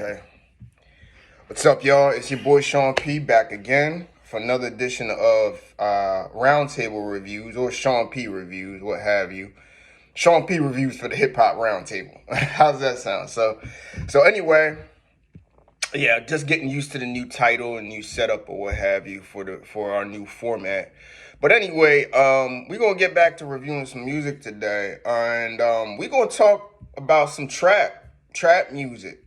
Okay. What's up, y'all? It's your boy Sean P back again for another edition of Roundtable Reviews or Sean P Reviews, what have you. Sean P Reviews for the Hip Hop Roundtable. How's that sound? So anyway, yeah, just getting used to the new title and new setup or what have you for our new format. But anyway, we're gonna get back to reviewing some music today, and we're gonna talk about some trap music,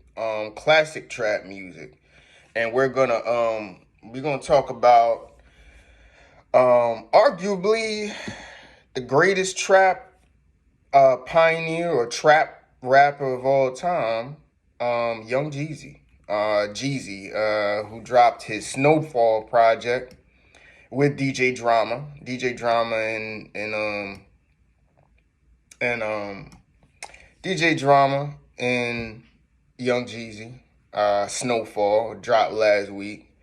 classic trap music, and we're gonna talk about arguably the greatest trap pioneer or trap rapper of all time, Young Jeezy. Jeezy, who dropped his Snowfall project with DJ Drama and DJ Drama and Young Jeezy. Snowfall dropped last week,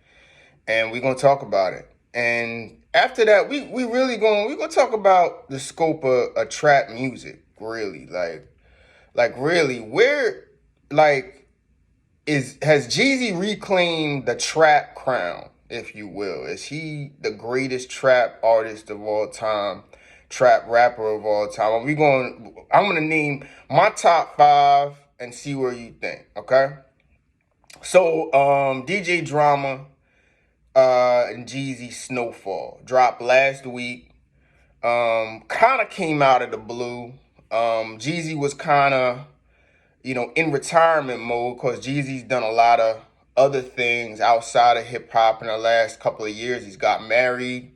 and we're gonna talk about it. And after that, we're gonna talk about the scope of trap music. Really, like really, where like has Jeezy reclaimed the trap crown, if you will? Is he the greatest trap artist of all time, trap rapper of all time? I'm gonna name my top 5 and see where you think. Okay. So DJ Drama and Jeezy Snowfall dropped last week. Kind of came out of the blue. Jeezy was kind of, in retirement mode because Jeezy's done a lot of other things outside of hip hop in the last couple of years. He's got married,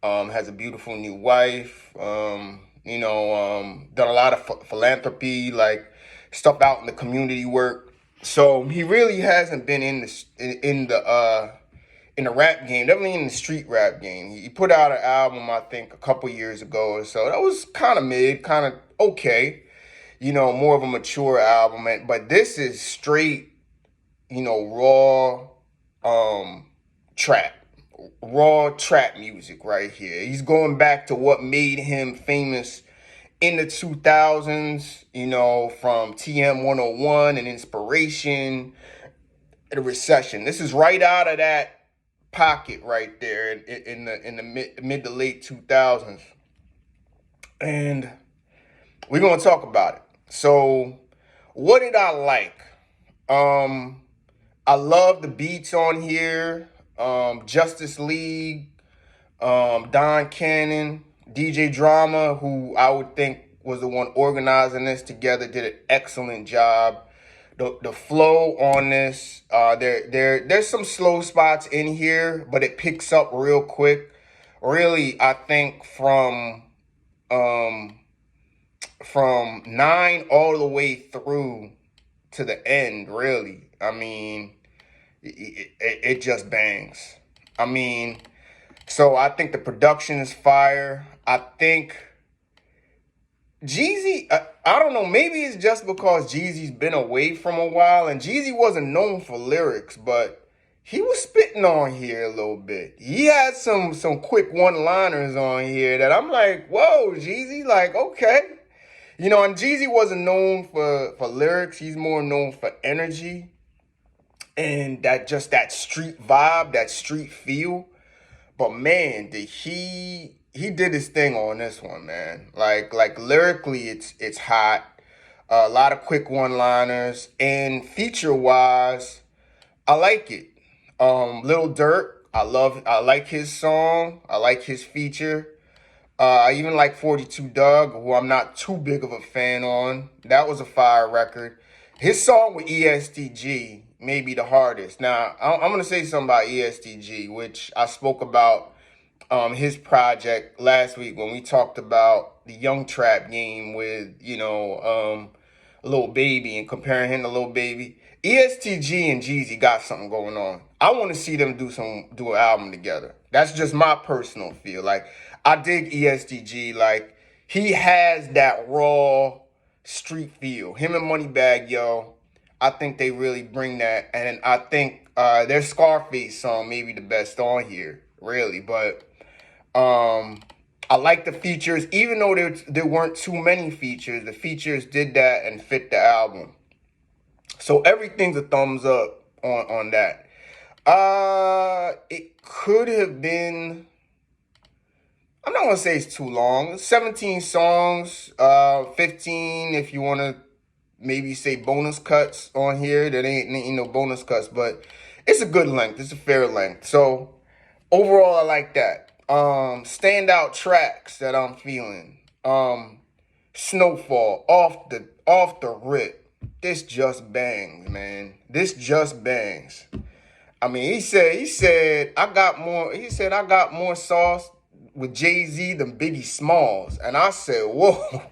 has a beautiful new wife, done a lot of philanthropy, like stuff out in the community work. So he really hasn't been in the rap game, definitely in the street rap game. He put out an album, I think, a couple years ago or so. That was kind of mid, kind of okay. More of a mature album. But this is straight, raw trap. Raw trap music right here. He's going back to what made him famous in the 2000s, from TM 101 and Inspiration, the Recession. This is right out of that pocket right there in the mid to late 2000s. And we're going to talk about it. So, what did I like? I love the beats on here. Justice League, Don Cannon, DJ Drama, who I would think was the one organizing this together, did an excellent job. The flow on this, there's some slow spots in here, but it picks up real quick. Really, I think from 9 all the way through to the end, really. I mean, it just bangs. I mean, so I think the production is fire. I think Jeezy, I don't know, maybe it's just because Jeezy's been away from a while, and Jeezy wasn't known for lyrics, but he was spitting on here a little bit. He had some quick one-liners on here that I'm like, whoa, Jeezy, like, okay. And Jeezy wasn't known for lyrics. He's more known for energy and that street vibe, that street feel. But man, he did his thing on this one, man. Like lyrically, it's hot. A lot of quick one-liners, and feature-wise, I like it. Lil Durk, I like his song. I like his feature. I even like 42 Doug, who I'm not too big of a fan on. That was a fire record. His song with ESTG may be the hardest. Now, I'm going to say something about ESTG, which I spoke about his project last week when we talked about the young trap game with, Lil Baby and comparing him to Lil Baby. ESTG and Jeezy got something going on. I want to see them do an album together. That's just my personal feel. Like, I dig ESTG. Like, he has that raw street feel. Him and Moneybagg Yo, I think they really bring that. And I think their Scarface song may be the best on here, really. But I like the features. Even though there weren't too many features, the features did that and fit the album. So everything's a thumbs up on that. It could have been, I'm not gonna say it's too long. 17 songs, 15 if you wanna maybe say bonus cuts on here. There ain't no bonus cuts, but it's a good length. It's a fair length. So overall, I like that. Standout tracks that I'm feeling. Snowfall off the rip. This just bangs, man. This just bangs. I mean, he said I got more sauce with Jay-Z than Biggie Smalls. And I said, whoa,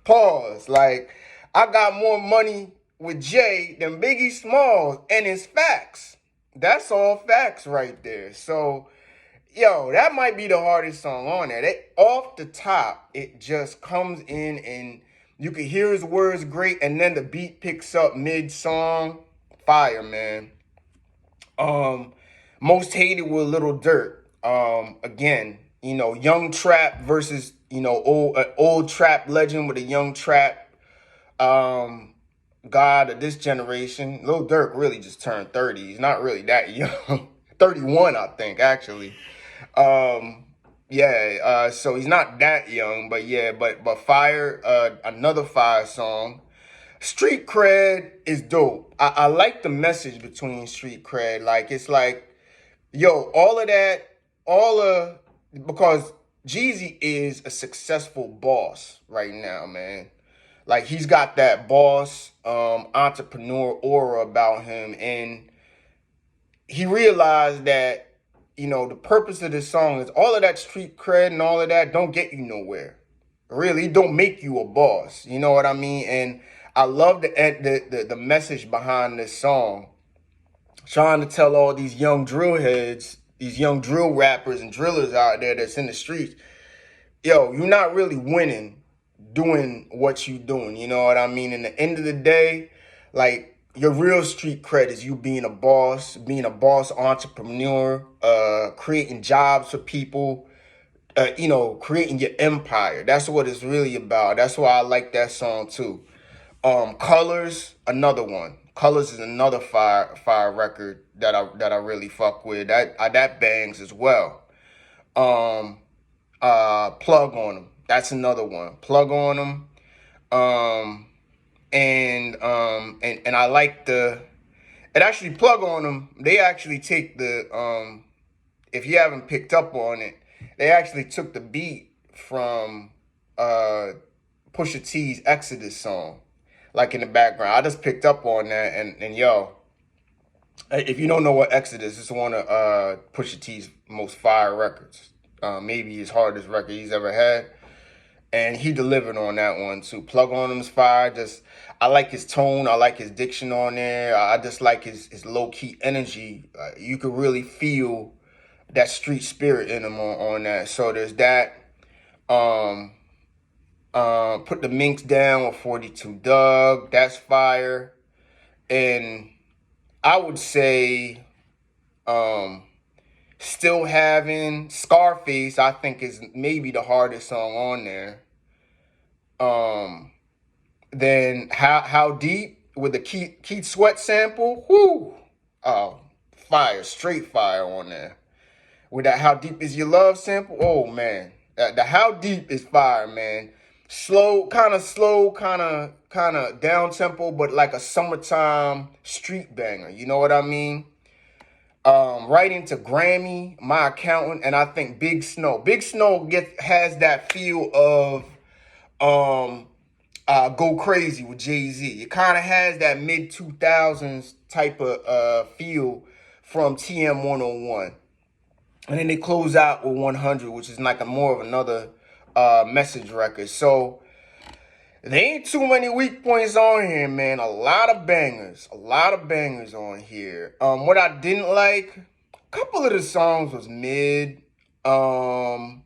pause. Like, I got more money with Jay than Biggie Smalls. And it's facts. That's all facts right there. So, yo, that might be the hardest song on there. Off the top, it just comes in and you can hear his words great. And then the beat picks up mid-song. Fire, man. Most Hated with Little Dirt. Again, young trap versus, old trap legend with a young trap god of this generation. Lil Durk really just turned 30. He's not really that young. 31, I think, actually. So he's not that young, but yeah, but Fire, another Fire song. Street Cred is dope. I like the message between Street Cred. Like, it's like, yo, because Jeezy is a successful boss right now, man. Like, he's got that boss, entrepreneur aura about him. And he realized that, the purpose of this song is all of that street cred and all of that don't get you nowhere. Really, don't make you a boss. You know what I mean? And I love the message behind this song, trying to tell all these young drill heads, these young drill rappers and drillers out there that's in the streets, yo, you're not really winning doing what you doing. You know what I mean? In the end of the day, like, your real street cred is you being a boss entrepreneur, creating jobs for people, creating your empire. That's what it's really about. That's why I like that song too. Colors, another one. Colors is another fire record that I really fuck with. That bangs as well. Plug on them. That's another one. Plug on them. And I like and actually Plug on them. They actually take if you haven't picked up on it, they actually took the beat from Pusha T's Exodus song, like in the background. I just picked up on that, and yo, if you don't know what Exodus, it's one of Pusha T's most fire records. Maybe his hardest record he's ever had. And he delivered on that one too. Plug on him's fire. I like his tone. I like his diction on there. I just like his low-key energy. You could really feel that street spirit in him on that. So there's that. Put the Minks Down with 42 Doug. That's fire. And I would say Still Having Scarface, I think, is maybe the hardest song on there. Then How Deep with the Keith Sweat sample. Whoo! Fire, straight fire on there. With that How Deep Is Your Love sample. Oh man. The How Deep is fire, man. Slow, kind of down tempo, but like a summertime street banger. You know what I mean? Right into Grammy, My Accountant, and I think Big Snow. Big Snow has that feel of Go Crazy with Jay-Z. It kind of has that mid-2000s type of feel from TM 101. And then they close out with 100, which is like more of another message record. So there ain't too many weak points on here, man. A lot of bangers on here. What I didn't like, a couple of the songs was mid. Couple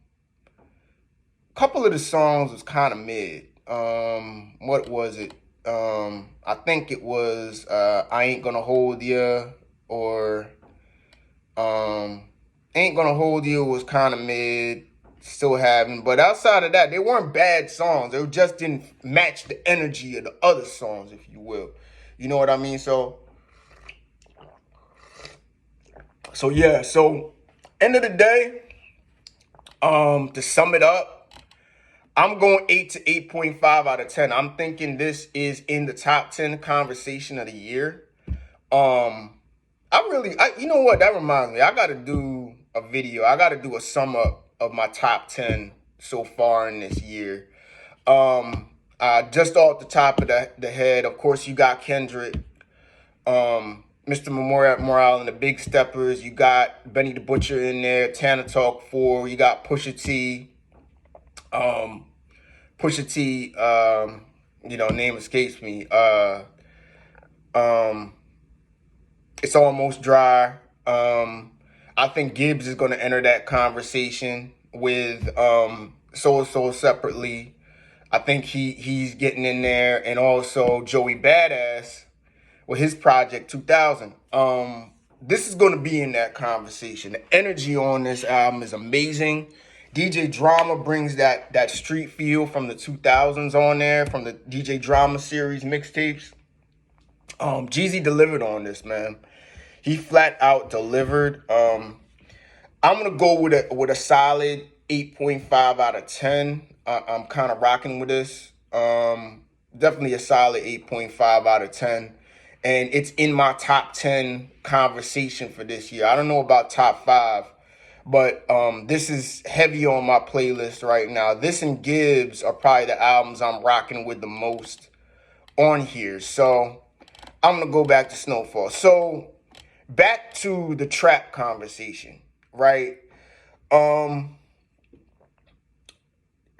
of the songs was kind of mid. What was it? I think it was I Ain't Gonna Hold Ya, or Ain't Gonna Hold You was kind of mid. Still Having, but outside of that, they weren't bad songs. They just didn't match the energy of the other songs, if you will. You know what I mean? So yeah. So end of the day, to sum it up, I'm going 8 to 8.5 out of 10. I'm thinking this is in the top 10 conversation of the year. You know what? That reminds me. I got to do a video. I got to do a sum up of my top 10 so far in this year. Just off the top of the head, of course, you got Kendrick, Mr. Morale and the Big Steppers. You got Benny the Butcher in there, Tana Talk 4. You got Pusha T. Name escapes me. It's Almost Dry. I think Gibbs is going to enter that conversation with Soul separately. I think he's getting in there, and also Joey Badass with his project 2000. This is going to be in that conversation. The energy on this album is amazing. DJ Drama brings that street feel from the 2000s on there, from the DJ Drama series mixtapes. Jeezy delivered on this, man. He flat out delivered. I'm gonna go with a solid 8.5 out of 10. I'm kind of rocking with this. Definitely a solid 8.5 out of 10. And it's in my top 10 conversation for this year. I don't know about top 5, but this is heavy on my playlist right now. This and Gibbs are probably the albums I'm rocking with the most on here. So I'm going to go back to Snowfall. So back to the trap conversation, right?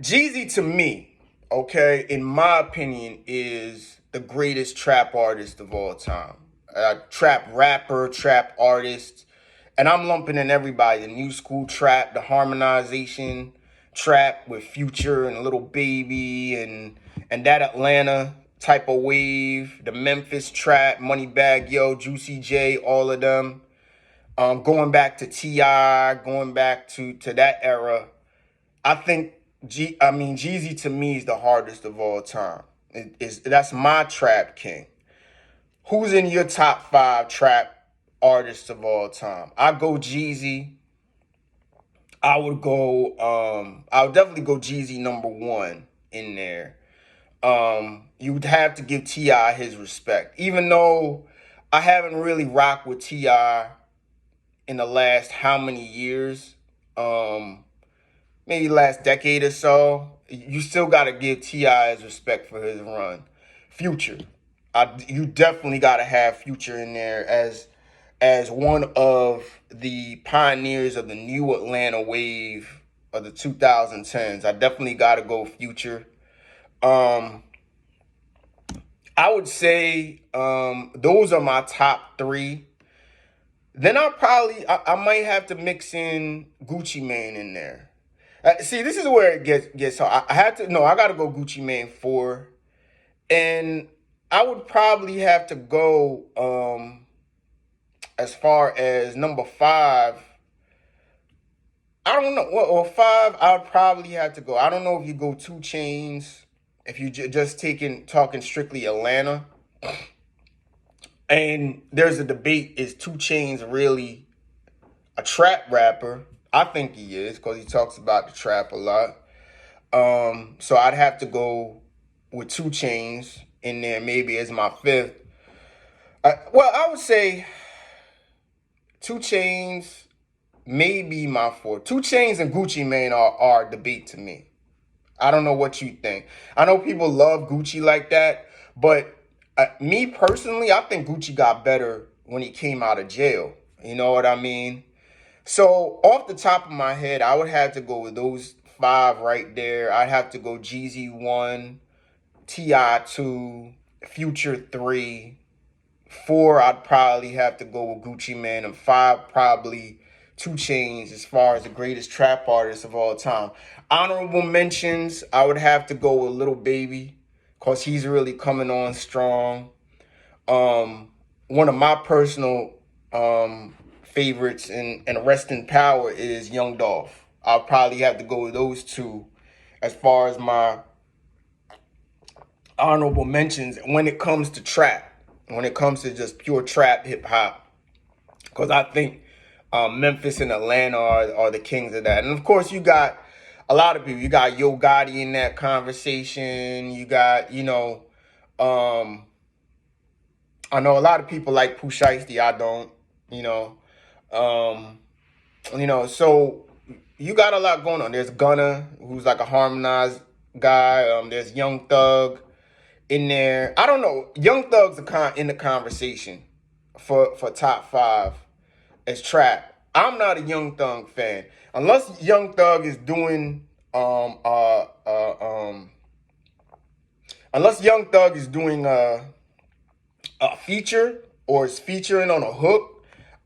Jeezy to me, okay, in my opinion, is the greatest trap artist of all time. Trap rapper, trap artist. And I'm lumping in everybody, the new school trap, the harmonization trap with Future and Little Baby and that Atlanta type of wave, the Memphis trap, Moneybagg Yo, Juicy J, all of them. Going back to T.I., going back to that era, I think Jeezy to me is the hardest of all time. That's my trap king. Who's in your top 5 trap artists of all time? I go Jeezy. I would definitely go Jeezy number 1 in there. You would have to give T.I. his respect. Even though I haven't really rocked with T.I. in the last how many years, maybe last decade or so, you still got to give T.I. his respect for his run. Future. You definitely got to have Future in there as one of the pioneers of the new Atlanta wave of the 2010s. I definitely got to go Future. I would say those are my top 3. Then I might have to mix in Gucci Mane in there. See, this is where it gets hard. I got to go Gucci Mane 4. And I would probably have to go as far as number 5. I don't know. Or 5, I would probably have to go. I don't know if you go 2 Chainz, if you just talking strictly Atlanta. And there's a debate, is 2 Chainz really a trap rapper? I think he is, because he talks about the trap a lot. So I'd have to go with 2 Chainz in there maybe as my 5th. I would say 2 Chainz, maybe my 4th. 2 Chainz and Gucci Mane are a debate to me. I don't know what you think. I know people love Gucci like that, but me personally, I think Gucci got better when he came out of jail. You know what I mean? So off the top of my head, I would have to go with those 5 right there. I'd have to go Jeezy 1, T.I. 2, Future 3. 4, I'd probably have to go with Gucci Mane, and 5, probably 2 Chainz as far as the greatest trap artist of all time. Honorable mentions, I would have to go with Little Baby, because he's really coming on strong. One of my personal favorites and Rest in Power is Young Dolph. I'll probably have to go with those 2 as far as my honorable mentions when it comes to trap. when it comes to just pure trap hip hop, because I think Memphis and Atlanta are the kings of that. And of course, you got a lot of people. You got Yo Gotti in that conversation. You got, I know a lot of people like Pooh Shiesty. I don't, you know. So you got a lot going on. There's Gunna, who's like a harmonized guy. There's Young Thug in there. I don't know. Young Thug's in the conversation for top 5 as trap. I'm not a Young Thug fan unless Young Thug is doing a feature or is featuring on a hook.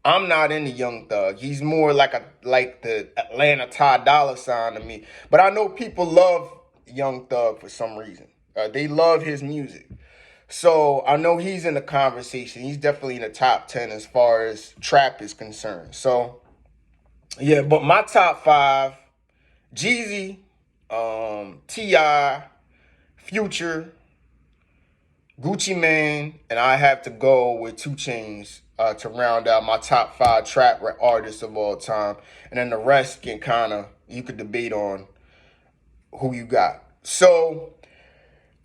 I'm not into Young Thug. He's more like the Atlanta Ty Dolla Sign to me. But I know people love Young Thug for some reason. They love his music. So I know he's in the conversation. He's definitely in the top 10 as far as trap is concerned. So yeah, but my top 5: Jeezy, T.I., Future, Gucci Mane, and I have to go with 2 Chainz to round out my top 5 trap artists of all time. And then the rest you could debate on who you got. So,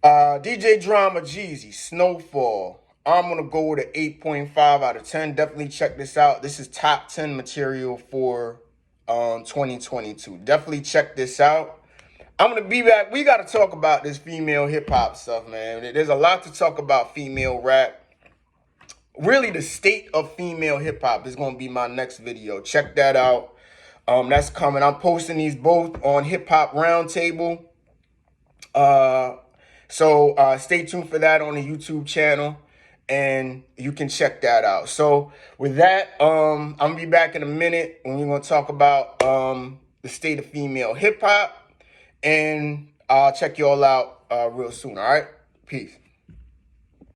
DJ Drama, Jeezy, Snowfall. I'm going to go with an 8.5 out of 10. Definitely check this out. This is top 10 material for 2022. Definitely check this out. I'm going to be back. We got to talk about this female hip-hop stuff, man. There's a lot to talk about female rap. Really, the state of female hip-hop is going to be my next video. Check that out. That's coming. I'm posting these both on Hip Hop Roundtable. So stay tuned for that on the YouTube channel, and you can check that out. So with that, I'm going to be back in a minute when we're going to talk about the state of female hip-hop. And I'll check you all out real soon, all right? Peace.